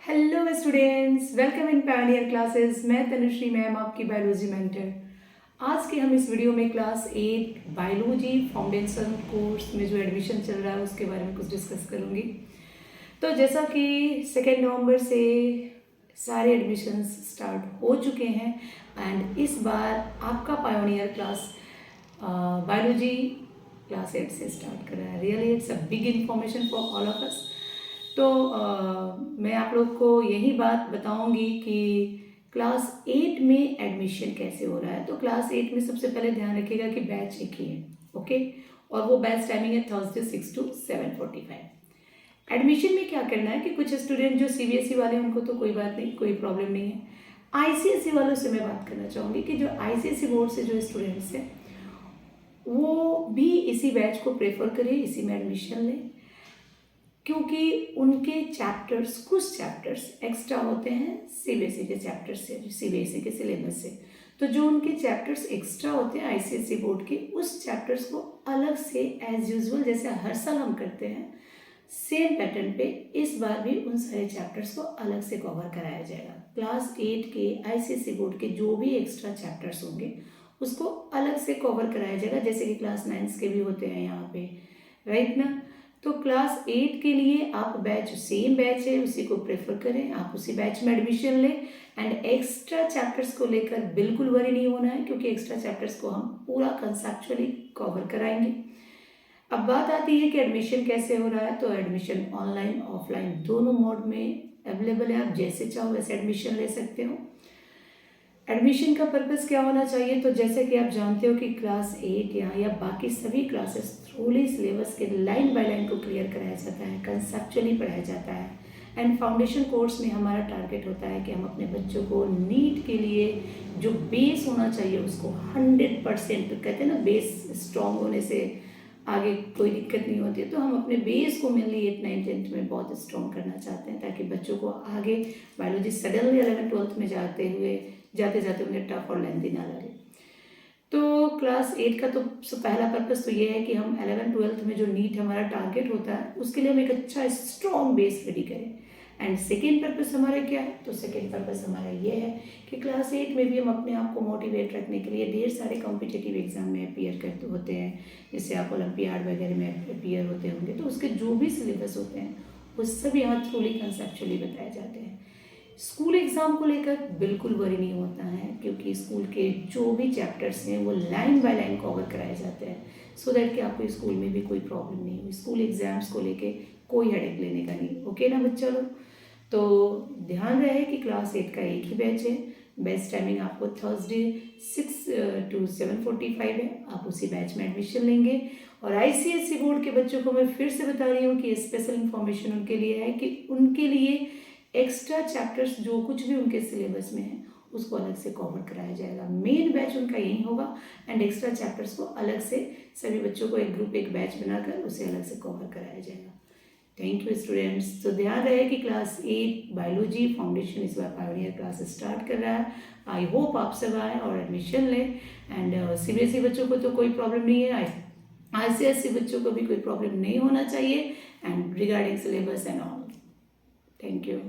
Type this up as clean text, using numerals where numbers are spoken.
Hello students, welcome in Pioneer classes. मैं Tanushree ma'am, आपकी biology mentor. आज के हम इस वीडियो में क्लास 8 बायोलॉजी फाउंडेशन कोर्स में जो एडमिशन चल रहा है उसके बारे में कुछ डिस्कस करूँगी। तो जैसा कि 2 नवंबर से सारे एडमिशन्स स्टार्ट हो चुके हैं एंड इस बार आपका पायोनियर क्लास बायोलॉजी क्लास 8 से स्टार्ट कर रहा है। Really it's a big information for all of us. तो मैं आप लोग को यही बात बताऊंगी कि क्लास 8 में एडमिशन कैसे हो रहा है। तो क्लास 8 में सबसे पहले ध्यान रखिएगा कि बैच एक ही है, ओके। और वो बैच टाइमिंग है थर्सडे 6 to 7:45। एडमिशन में क्या करना है कि कुछ स्टूडेंट जो सीबीएसई वाले उनको तो कोई बात नहीं, कोई प्रॉब्लम नहीं है। आईसीएसई वालों से मैं बात करना चाहूँगी कि जो आईसीएसई बोर्ड से जो स्टूडेंट्स हैं वो भी इसी बैच को प्रेफर करें, इसी में एडमिशन लें, क्योंकि उनके चैप्टर्स, कुछ चैप्टर्स एक्स्ट्रा होते हैं सीबीएसई के चैप्टर्स से, सीबीएसई के सिलेबस से। तो जो उनके चैप्टर्स एक्स्ट्रा होते हैं आईसीएसई बोर्ड के, उस चैप्टर्स को अलग से एज यूजुअल जैसे हर साल हम करते हैं सेम पैटर्न पे इस बार भी उन सारे चैप्टर्स को अलग से कवर कराया जाएगा। क्लास 8 के आईसीएसई बोर्ड के जो भी एक्स्ट्रा चैप्टर्स होंगे उसको अलग से कवर कराया जाएगा, जैसे कि क्लास 9 के भी होते हैं यहाँ पे, राइट ना। तो क्लास 8 के लिए आप बैच, सेम बैच है उसी को प्रेफर करें, आप उसी बैच में एडमिशन लें। एंड एक्स्ट्रा चैप्टर्स को लेकर बिल्कुल वरी नहीं होना है, क्योंकि एक्स्ट्रा चैप्टर्स को हम पूरा कंसेप्चुअली कवर कराएंगे। अब बात आती है कि एडमिशन कैसे हो रहा है। तो एडमिशन ऑनलाइन ऑफलाइन दोनों मोड में अवेलेबल है, आप जैसे चाहो वैसे एडमिशन ले सकते हो। एडमिशन का पर्पस क्या होना चाहिए, तो जैसे कि आप जानते हो कि क्लास 8 या बाकी सभी क्लासेस थ्रूली सिलेबस के लाइन बाय लाइन को क्लियर कराया जाता है, कंसेप्चुअली पढ़ाया जाता है। एंड फाउंडेशन कोर्स में हमारा टारगेट होता है कि हम अपने बच्चों को नीट के लिए जो बेस होना चाहिए उसको 100%, कहते हैं ना बेस स्ट्रॉन्ग होने से आगे कोई दिक्कत नहीं होती है, तो हम अपने बेस को मेनली 8, 9, 10 में बहुत स्ट्रॉन्ग करना चाहते हैं, ताकि बच्चों को आगे बायोलॉजी सडनली 11, 12 में जाते जाते उन्हें टफ और लेंथी ना लगे। तो क्लास 8 का तो पहला पर्पस तो ये है कि हम 11, 12 में जो नीट हमारा टारगेट होता है उसके लिए हम एक अच्छा स्ट्रॉन्ग बेस रेडी करें। एंड सेकेंड पर्पस हमारा क्या है, तो सेकेंड पर्पस हमारा ये है कि क्लास 8 में भी हम अपने आप को मोटिवेट रखने के लिए ढेर सारे कॉम्पिटिटिव एग्जाम में अपीयर करते होते हैं, जैसे आप ओलंपियाड वगैरह में अपीयर होते होंगे, तो उसके जो भी सिलेबस होते हैं वो सब यहाँ थ्रूली कंसेप्चुअली बताए जाते हैं। स्कूल एग्ज़ाम को लेकर बिल्कुल वरी नहीं होता है, क्योंकि स्कूल के जो भी चैप्टर्स हैं वो लाइन बाय लाइन कवर कराए जाते हैं, सो दैट कि आपको स्कूल में भी कोई प्रॉब्लम नहीं हो, स्कूल एग्ज़ाम्स को लेके कोई हेडेक लेने का नहीं, ओके ना बच्चा लोग। तो ध्यान रहे कि क्लास 8 का एक ही बैच है, बैच टाइमिंग आपको थर्सडे 6 to 7:45 है, आप उसी बैच में एडमिशन लेंगे। और आईसीएसई बोर्ड के बच्चों को मैं फिर से बता रही हूँ कि स्पेशल इन्फॉर्मेशन उनके लिए है कि उनके लिए एक्स्ट्रा चैप्टर्स जो कुछ भी उनके सिलेबस में है उसको अलग से कवर कराया जाएगा। मेन बैच उनका यही होगा एंड एक्स्ट्रा चैप्टर्स को अलग से सभी बच्चों को एक ग्रुप, एक बैच बनाकर उसे अलग से कवर कराया जाएगा। Thank you students. तो ध्यान रहे कि क्लास 8 बायोलॉजी फाउंडेशन इस बार पायोनियर क्लास स्टार्ट कर रहा है। आई होप आप सब आए और एडमिशन लें। एंड सीबीएसई बच्चों को तो कोई प्रॉब्लम नहीं है, आईसीएसई बच्चों को भी कोई प्रॉब्लम नहीं होना चाहिए and regarding syllabus and all. Thank you.